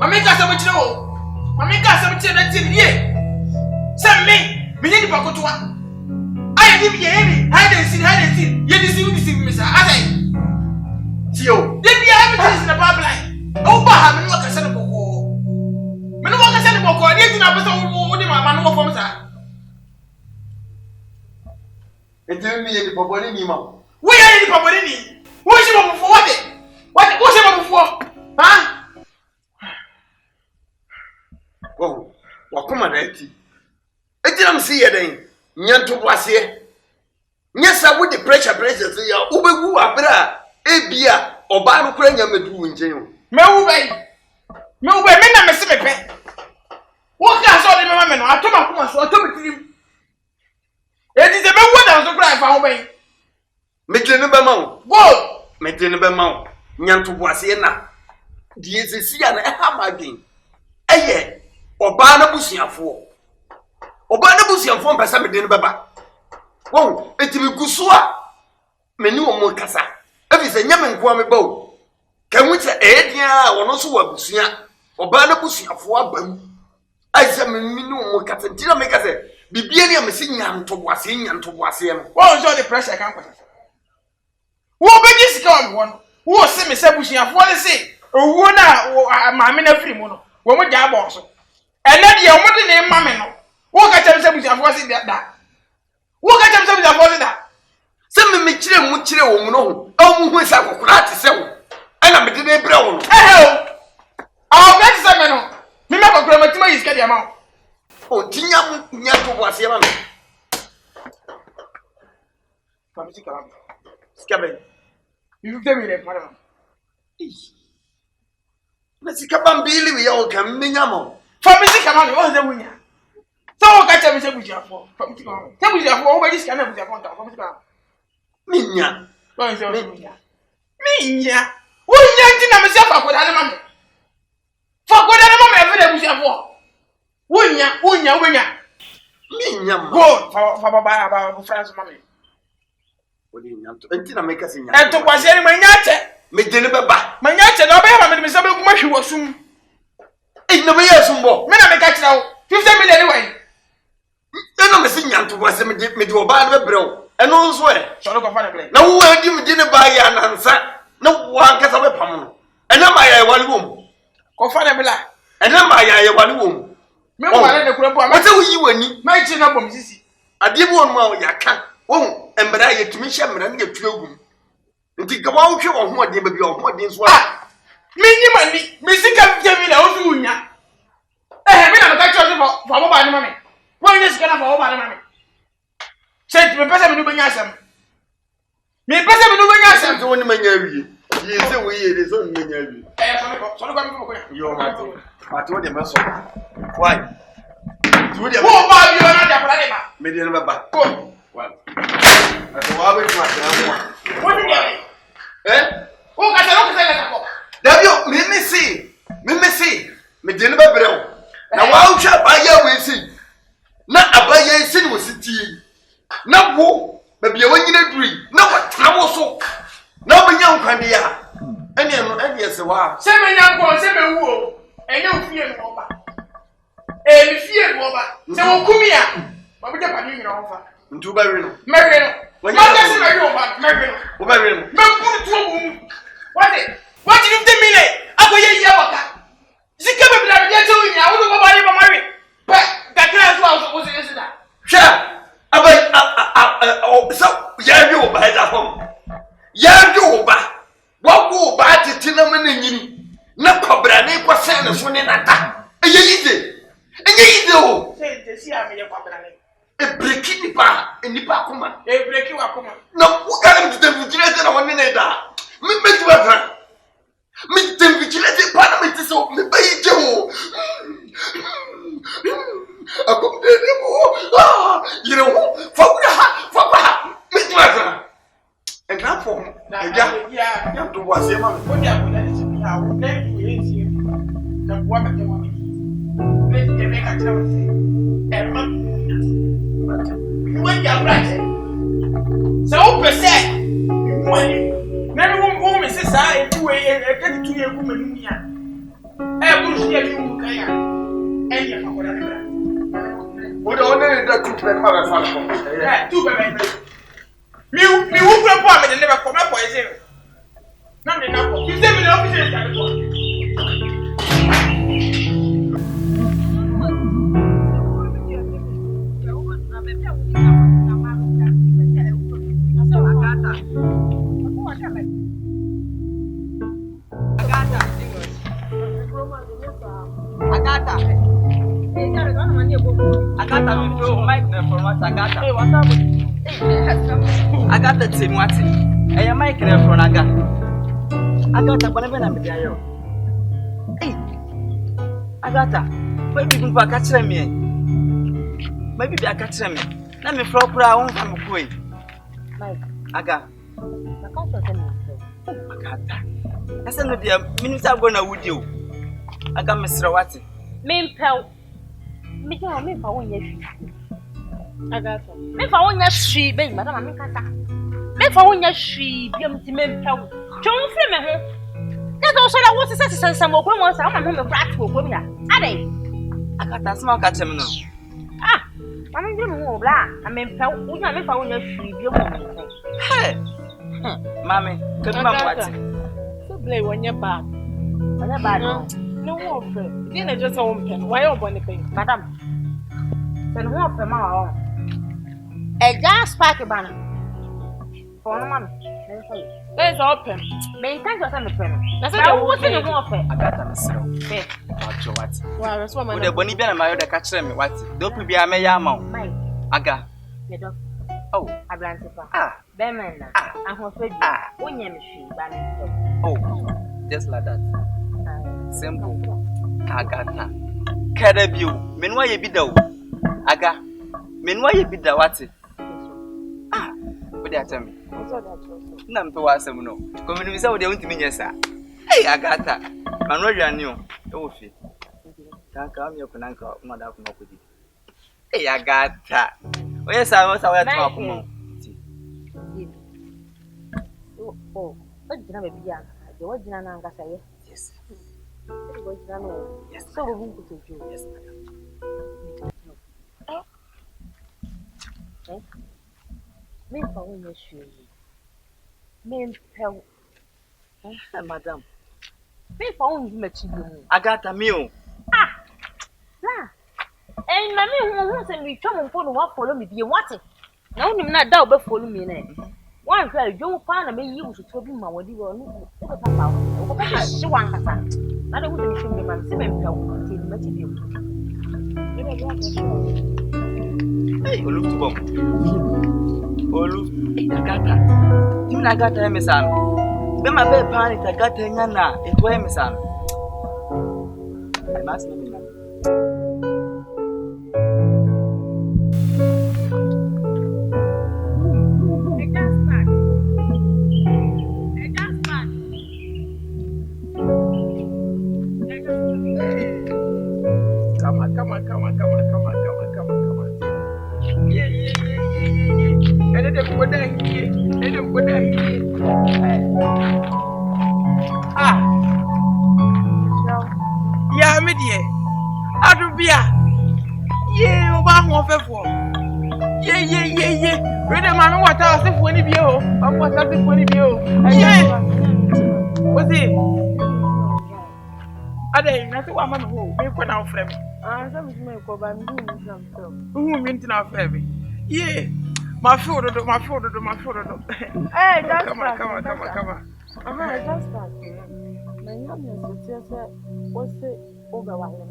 Mamika said, "No, Mamika said, that's it. Yeah, send me. We need to go to one. I didn't hear me. I didn't see. You didn't see me, sir. I say, Tio, then we have everything in the pipeline. Oh, but I'm not going to send a book. I'm not going to send a book. I didn't have my man from sir. It didn't mean the Poboni. We are in the Poboni. Who is your for what? What's your before? Huh? Oh, what come on, Auntie? I didn't see it then. Nyanto was here. Yes, I would the pressure say, Ubu Abra, Abia, or Banu Crania Medu in jail. Meway, Me wo me na me se me pe. Wo ka so de me ma me no atoma kuma so atoma tirim. E di se me wo da so kra fa ho ben. Me tene be ma wo. Go. Me tene be ma wo. Nyanto boase na. Die se sia na e ha magin. Eye oba na busuafo. Oba na busuafo mpesa me de ne beba. Wo etimi guso a meni wo mo kasa. Ebi se nyame nko me ba o. Kamu che edia wono so wa busua. Oba na busuafo abam. Ai se meni wo mo kasa ntira me kasa. Bibie ne amesi nyanto boase no. Wo so the pressure kan kwata. Wo be di sika on won. Wo se me se busuafo ne se owo na maame na firi mu no. Wo mo ja bo so. Ene de wo mo de ne mame no. Wo ka che me se busuafo se da. Wo ka che me se busuafo se da. Se me kire mu kire wo mu no ho. Awu hu sa kokora te se wo. Ana me de ne bra wo no. O. Awu ka se me no. Me me kokora matima yi sika de ama. O tinya mu nyanto boase ma me. Famisi kala. Sika be. You tell me the para. Na sika bambili we o kam menya mo. Famisi kala me o ze wunya. So ka che me se busuafo. Famisi kala. Se busuafo wo be di sika na busuafo nta. Famisi kala. Minya. Wo se wunya. Minya. Wunya ndi na me se fa koda ne mame. Fa koda ne mame e fe de busuafo. Wunya. Minya mo. Go fa ba France mame. Odi nyanto. Enti na make asinya. En to kwase ni manya che. Me de ne beba. Manya che na oba ma me se be kuma hwi wasum. Na me yesumbo. Me na me ka kira wo. 50 million anyway. Na me se nyanto boase me de oba na bebre wo. Eno nso e. So ko fa na play. Na wo adi me de ne ba ya nansa. Na wo ankasa be pam no. Ena ma ya wale wom. Ko fa na bela. Ena ma ya wale wom. Me mo wale ne kura po What are you wani? me chi na bom sisi. Ade bo no ma ya ka. Wo embra ye tumi hye mra na yetu agum. Nti ga wa hwe wo ho ade ba bi wo ho ade so a. Me nyi mani, me sika bi na o fi unya. Me na me ka cho so fa ba ni mame. Wo nya sika na fa ba ni mame. Sent me pesa me no benya asem. Me pesa me no benya asem. So woni manya wie. Ye se wo ye de so manya wie. So no me ko ya. Yo mato. Mato de me so. Why? Wo ba bi na da pra de ba. Me de ne baba. Ko. Why? Aso wa be tuma tena mo. Wo ni ya. Wo ka se no ko se na ko. Dabio, me si. Me de ne babre wo. Na wa hwa ba ya we si. Na abaya si ni wo sitie. Na wo ba bia wanyina duri. Na wo tena wo so. Na obenya nkwande ya. Ene se wa. Se me nyanko, se me wu o. Enye ofie no ba. Mi fie no ba. Se wo kumi a. Ba bi japa ni nyina onfa. Ntu ba we no. Mewe no. Ma ka se me yo ba, mewe no. Wo ba we no. Me puru tuo bu. What did you tell me? Akoye ya waka. Zika be bla bia te wunya, wo do ba ni ba mawe. Pa, ka kira so aso wo se da. Sha, abai so ya bi wo ba da fam. Ya bi wo ba. Wa wo ba titina mena nyini. Na kobra ne ko se ne so ne nata. Eye yide o. Se si a me ye kwabra ne. E breki nipa kuma. E breki wa kuma. Na wo ka dem vigilante na woni ne da. Me tu ba. Me dem vigilante pa na me ti so me ba yi je o. Akom de ne mo. Yire wo fa ha. Me tu ba. En na fo. Ya to wa se ma. Wo dia ko na si ya wo na ku ye si. Na bo ba ke wo. Me ti me ka tira wo se. E ma. Wo dia bra se. Se o pese. Nani wo me se sa e tu e ka ti tu ye ku me ni ya. E bu shi e bi mu ka ya. E ya fa ko na bra. Wo do ne da tu pe ma fa ko. Tu be be. Mi wo kura po a me de ne be ko me po e se. Na me na ko. Ki se me na office ta be ko. Agata, me throw mic na for what Agata. Hey, what's up? Agata team what? Hey, mic na for Agata. Agata, whatever na me there yo. Hey, Agata, maybe you can catch me. Maybe I catch me. Let me flow brown from a queen. Aga. Agata. I said, no, dear, minutes I'm going to would you. I got Mr. Watson. Me pal. Me can't me for 1 year. Agata. Me for 1 year, she, baby, Madame Amicata. Me for 1 year, she, be a men pal. John Fleming. That's also that was a sense some more women. I'm a brat for women. Are they? I got that small catch him now. Ah, I'm doing more blah. I mean, pal, we have me for 1 year, she, be a woman. Hey, Mammy, come on, Watson. So play when you're back. When you're bad, no more friend. Didn't just a woman. Why are you thing? Madam. Then what for my a gas pack banner. For a man. There's open. May thank you for the pen. That's what's in the warfare. I got a Mr. Fair. Watch your what? Well, that's what The Bonnie Bell and my other catch them. What? Don't be a mayamo. My Aga. Oh, I blank. ah, Bemen. I'm afraid. When you machine, oh, just like that. Simple. Agata. Carabue. Meanwhile, you be the Aga. Meanwhile, you be the what? Ah, what do you tell me? Nam to was some no. Coming with what they want to mean, yes, sir. Hey, Agata. Man, what you knew? Oh, fit. Can't come your uncle, mother of Mokudi. Hey, Agata. Oh, yes, I was aware to oh, what did I be young? The original Angasa, yes. Yes, so we could do. Yes, madam. Me for 1 year, she. Me pal. Madam. Me for 1 year, she. Agata, meal. Ah, la. And mammy who send me trouble for what follow me be what? No, not doubt but follow me. One cry, you find a man you to be my what you were. She wants her. I don't want to show me my seven pound. Hey, look to bomb. Oh, look, Agata. You Agata, Miss Sam. Then my bed panic, Agata, Yana, it was Miss Sam. I must know. Come on. Yeah. And then put that here. And then put that here. Ah. Yeah, me dear. Adubia. Yeah, Obama for. Yeah. Ready, man, what else if when you go? I'm what else if when you go? Yeah. What's it? Ade, na se wa ma no me ko na ofre me. Ah, so me ko ba mi ni sam so. Mi ntina ofre me. Yeah. My food. Hey, just come on. Just start. Na nyam no se what's it over wa here.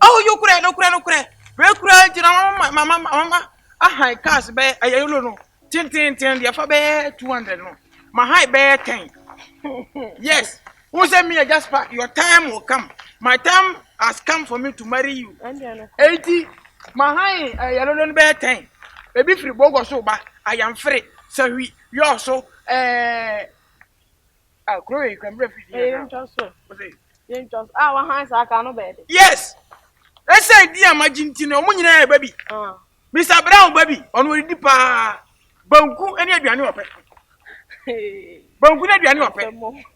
Oh, you kure. We kure jina mama. High cash be ayelo no. Tin dia fa be 200 no. My high be 10. Yes. Who said me just your time will come. My time has come for me to marry you. 80. My high I don't be 10. Baby free bogo so ba I am free. So you also grow you can breathe. Our hands are cannot bed. Yes. Let's say dear Magintino, Munina baby. Mr. Brown baby, on we deep Banku any aduane ope. Banku na aduane ope.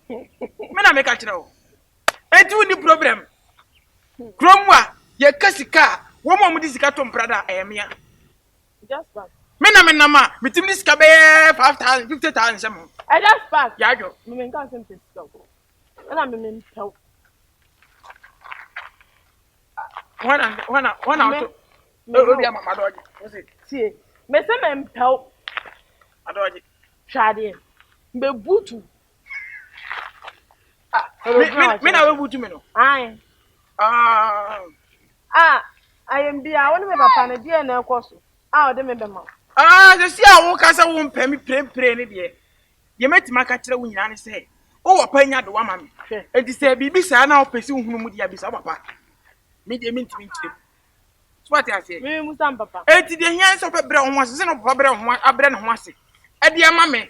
Me na make a know. Etu ni problem. Kromwa ye kasika, wo mo di sika tom prada ayamia. Just back. Me na ma, mitim dis ka be 5,000, 50,000 sem. I just back. Ya jo. Me men kan sem sika go. Na me men tell. One out. No, dia mama doji. What's it? See, me se men tell. Adoji. Chade. Me butu. Me na we butu me no. Ai. I am bia woni me papa na dia na ekoso. O de me be ma. Se si a wo kasa wo mpa mi pre ne de. Ye metima ka kire wo nyina ne se. O wo pa nya do wa ma me. E di se bibi sa na o pesi hunu mu dia bi sa papa. Me de mint mint. What I say? Me musa papa. Eti de hian so bebre ho ase se no papa bre ho abre no ho ase. E de ama me.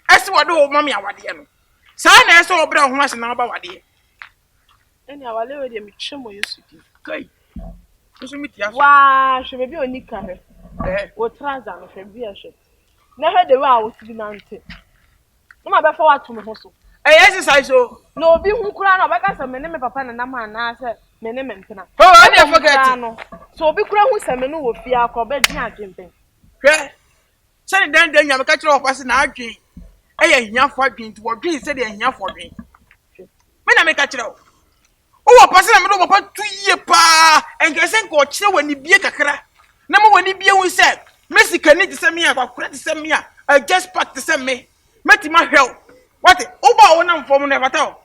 Ese wode o mama ya wade no. Sa na ese o bre ho ase na ba wade. Eni awale we de me twemo Yesu di. Kai. Musu mitia. Wa hwe be bi onika he. Wo transa no hwe bi a hwe. Na hwe de wa wo tibi nante. No ma be fa wa to me ho so. Exercise o. No obi hu kura na obeka se me ne me papa na nam ana se me ne me mpena. Oh, I dey forget. So obi kura hu se me no wo fi akọ be gin adwempen. Hwe. Se ne dan nyame ka kire ofase na adwen. Eye hiafo adwen ti wo dwen se de hiafo adwen. Me na me ka kire o. O pase na me do papa tu yie pa. Enke se nko kire wani bie kakra. Na mo wani bie hu se Messi ni ti se me akwa ti se me a just pack ti se me. Meti ma hell. What? Oba wona mfom na bata o.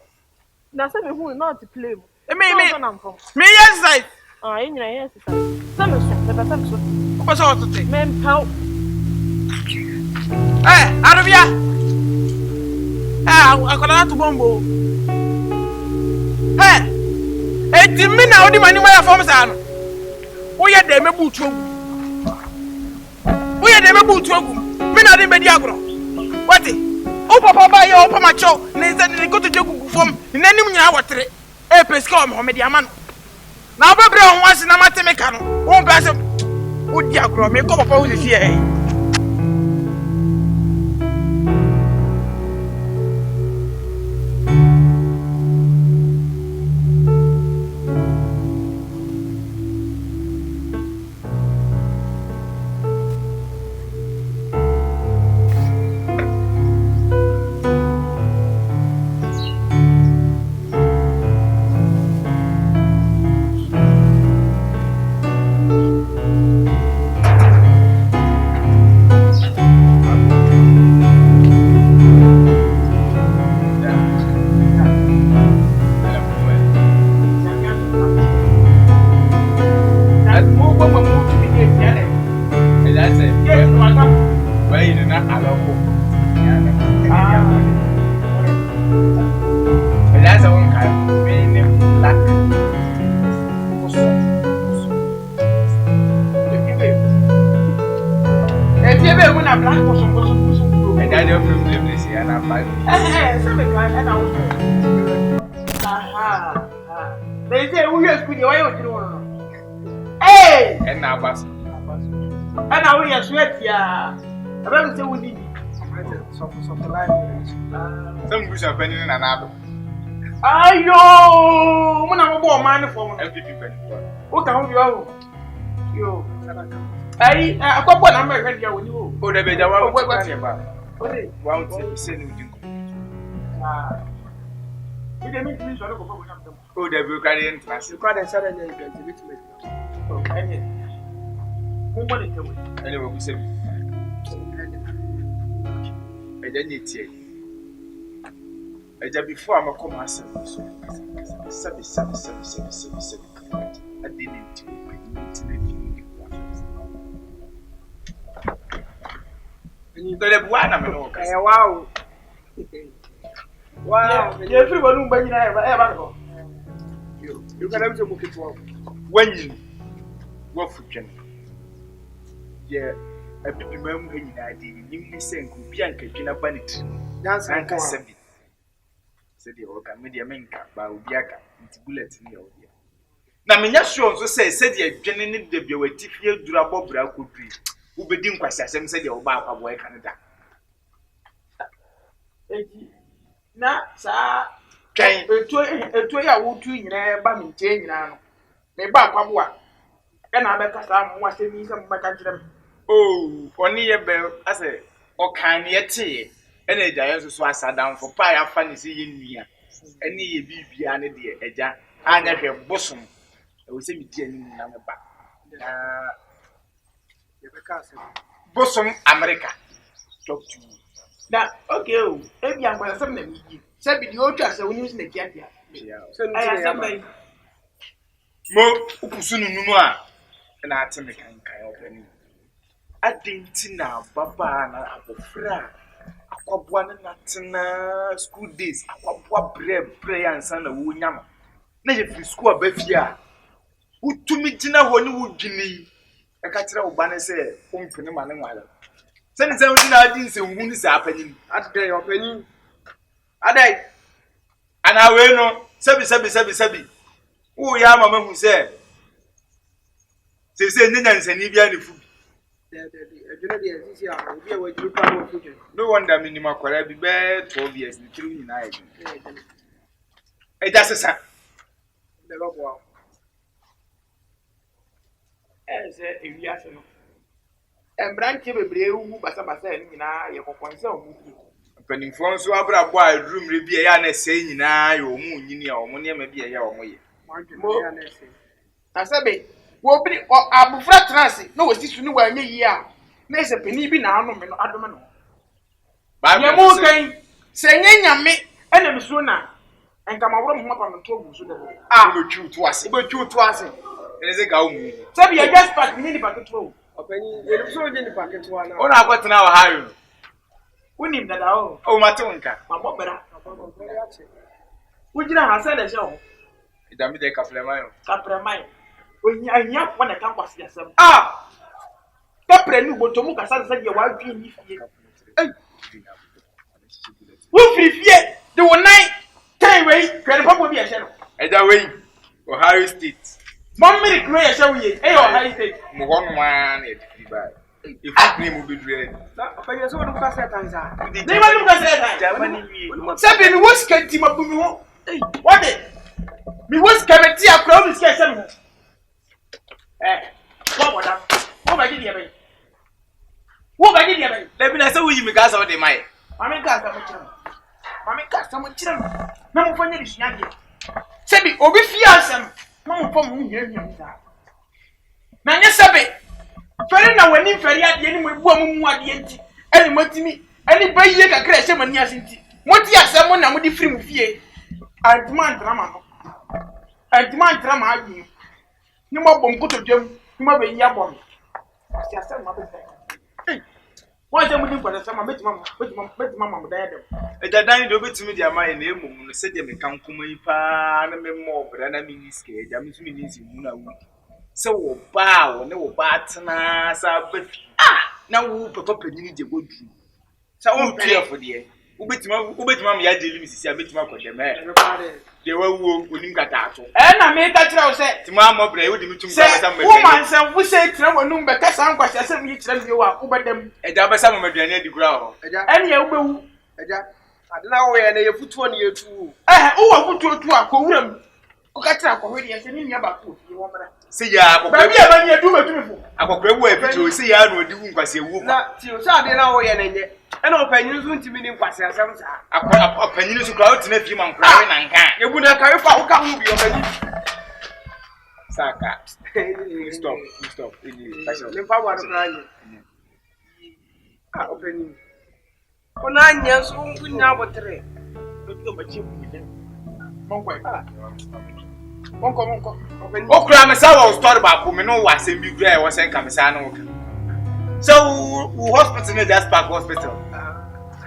Na se me hu not to play. Me yes. Ah, enyina yes sir. Se me so, be se so. Oba so to te. Me mpau. Arabia. Akola to bombo. Edi mi na odi mani ma fom sa no. Wo ye de mebutu ogu. Wo ye de mebutu ogu. Mi na de medi agro. What? O papa ba ye o papa cho. Ne se ne ko to jogu fom. Nanim nya wotre. Peska o mo me di ama no. Na ba bre ho ase na mate me ka no. Wo mpa se o di agro me ko papa wo se fie Ayo, muna mo bo man for MPP pen. O ka ho yo. Yo, ai akopọ na me hwe dia woni o. O de be ja wa o ka ne ba. O de wa o ti se ni udin ko. Mi de mi so ko ko na dem. O de be ka de entrance. Ko de sare ne ga ti bit me. O ene. Mo mo de te wo. Ene wo ku se bi. E de ni tie. Eja before I'm come as seven. I didn't wow. Wow. Everyone who you can have to book it when you work for Jen. Yeah, I remember when I did you saying could be Anka Banit. That's Anka 7. Said the organ media menka by Ubiaka into bullet in your ear. Now, Minya so said the genuine debut with Tiffy Durabo Bra could be who be doing quite some said your bar of boy Canada. Now, sir, can a 2 in a bamming chain now. May back one. And I bet some was in some macadam. Oh, only a bell as a or can yet tea. Any giants who sat down for pie and funny seeing me. Any baby and a dear, a jar, and I have bosom. I will say me dear number back. Bosom America. Talk to you. Now, okay, maybe I'm going to send them. Said the old trust when using the cat. I have somebody. Mo Upusunu Numa and I tell me can open. I didn't know Baba and Abofra. Aquabuana Natina school days, Aquabua bread, prayer and son of Wunyama. Never free school, Befia. Utumi gyina hɔ ne wo dwini. Eka kyerɛ wo ba ne sɛ wompene ma ne nwale. Sɛ ne sɛ wo gyina adi nsɛ hu ne sɛ apanyin. Adai opanyin. Adai. Ana we no sabi. Wo ya mama hu sɛ. Se nyanya nsani bia ne fu. Adwene de sisi a obi a wajiri pa wo fuju. No wonder minimum akwara bi be 12 years ni tiri nyina ya. Eja sesa. De lobo. Eze ewiase no. Embranche bebre wu basa ni nyina ye kokonse omu. Mpanimfo nso abrabo a room re bi ya na se nyina ye omu nyini a omu ne ma bi ya omu ye. Ya na se. Asabe wo bi abufra trance na wo sisu ni wa anya yi a na ese pani bi na anu me no adome no. Ba mu kan se nyanya me ena me so na enka mawro mo pa no to bu so de. Be twu to ase. Ene se ga umu. Sabi ya just pack ni pa to. Opanyin ye so je ni packet wa na. Ona akotena wa hayo. Unim dada o. O mate wonka. Mabo bera. Ujira ha se de se o. Idami de kaplemayo. Kaplemayo. Onya ko na kan kwase asem. Kapre ni botomu kasa se de wa dwi ni fie. Wo fie de wonai kai wei kwere papo bi ehye no. Eja wei Ohio State. Mom me kro ye hye wie. Ohio State. Mo hono ma na e di ba. If name will be dread. Opanyin so do kasa tanza. Ni ma dum kasa tanza. Jamani wie. Sabe mi wos kanti mabumi ho. What it? Mi wos kameti akra mi ske hye no. What boda? Wo ba gidi e bai. Lebi na se wo yi mi kasa wo de mai. Mami kasa mo kire mo. Na mo fanya risua de. Sabi obi fi asem. Na mo pom mu hia sa. Na nya sabe. Fere na wani fere ade ni mo ebu amu ade nti. Eni matimi, eni bayiye kakra hye mani ase nti. Moti asem mo na mo di firi mu fie. Antman drama no. Antman drama agi. Ni mo bom kotodwam, ni mo be yi abom. Asi asem ma be fe. Wọ́n jẹ́ mo ní gbọ́dọ̀ sẹ́ma bẹ́ẹ̀ tí mama mo dáyà dẹ̀. Ẹja dáyìn de obetumi di ama yẹn na emu mu no sẹ́díẹ̀ mi kan kọ́mọ yi paa na mi mọ̀ ọ̀bẹ̀rẹ̀ na mi ní sikẹ̀ ẹja mi tún mi ní ìsìn mu na wù. Sẹ́ wọ̀ bá wọ̀ ne wọ̀ bá tena sá bẹ́ fi. Na wù pẹ̀pẹ́ pẹ̀lú jẹ bó dùn. Sá wọ́n pè é fò deɛ. Obetumi ama yà jẹ́ mi sisi a betumi akɔ dɛm ẹ̀. De wa wuo onim kata ato. Na me ka kyerɛ wo sɛ. Ti mo amɔ brɛ wo di mi tum ka bɛsa mbɛ. Wo man sɛ wo sɛ tira wo num bɛ ka san kwasi asɛm yi kyerɛ mi wa wo bɛdam. Ɛja bɛsa mo maduane adi gura ho. Ɛja. Ɛne ya wo bɛwu. Ɛja. Ade na wo yɛ na ye futuo ne ye tu. Wo wa futuo tu a ko wuram. Ko ka kyerɛ akɔhwe de sɛ ni nia ba ko fi wo mra. Se ya akɔhwe. Ba bi e ba ni adu matumi fo. Akɔhwe wo e fitro se ya na odi wu nkwasi ewu ko. Na ti o sɛ ade na wo yɛ na nye. Ɛna opanyin so ntimi ni nkwasi asɛm sa. Opanyin so kra o tena fi ma nkra we na nka. Ebu na ka fa wo ka hu bi opanyin. Saka. Stop. Le pa wa do na nye. Opanyin. Ona nya so nkunya botre. Do ba chi bu ni. Monko. Opanyin. Okra me sa wa story ba ko me no wa asem bi gura e wo sen ka me sa no. So hospital ne just park hospital.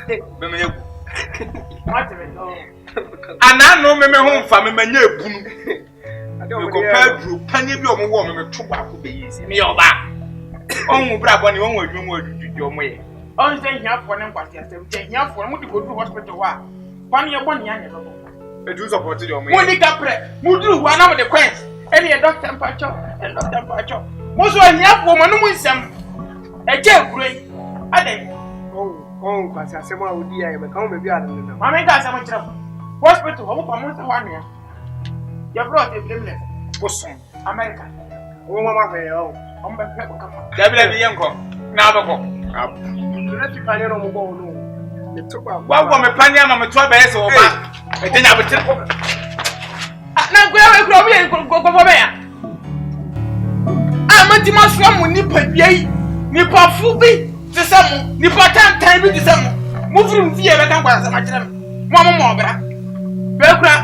Me me yegu. Ana no me ho mfa me manya ebunu. Me compare group panye bi omo wo me to ba ko be yi si. Me oba. Onwu bra bo ne won wadwum wadwudwu omo ye. On say hia for ne nkwati asem. Je hia for mo di go do hospital wa. Kwan ye bo ne anya no. E do support the omo ye. Mo ni ka pre. Mo duru wa na mo de quench. Ene ye doctor mpacho. Mo so hia for mo no mo nsem. Eje kuroi. Ade. Kwasi asɛm a wodi ya be ka wo be ade no. Mama ka asɛm kyerɛ. Hospital wo pa mo nsa wa nua. Ya brought a blame. Boson America. Wo mama fe o. On be pe ko kama. Dabila bi yenko. Na abako. Na ti panye no mo bo no. Le to ba. Wa me panye ma me to ba yese wo ba. E tenya betre. Na gura we yen go be ya. Amanti ma so mo ni padua yi. Ni pa fu bi. Tisam ni patan bi tisam mu furu mfie be kan kwasa ma kire mo mo obra be kura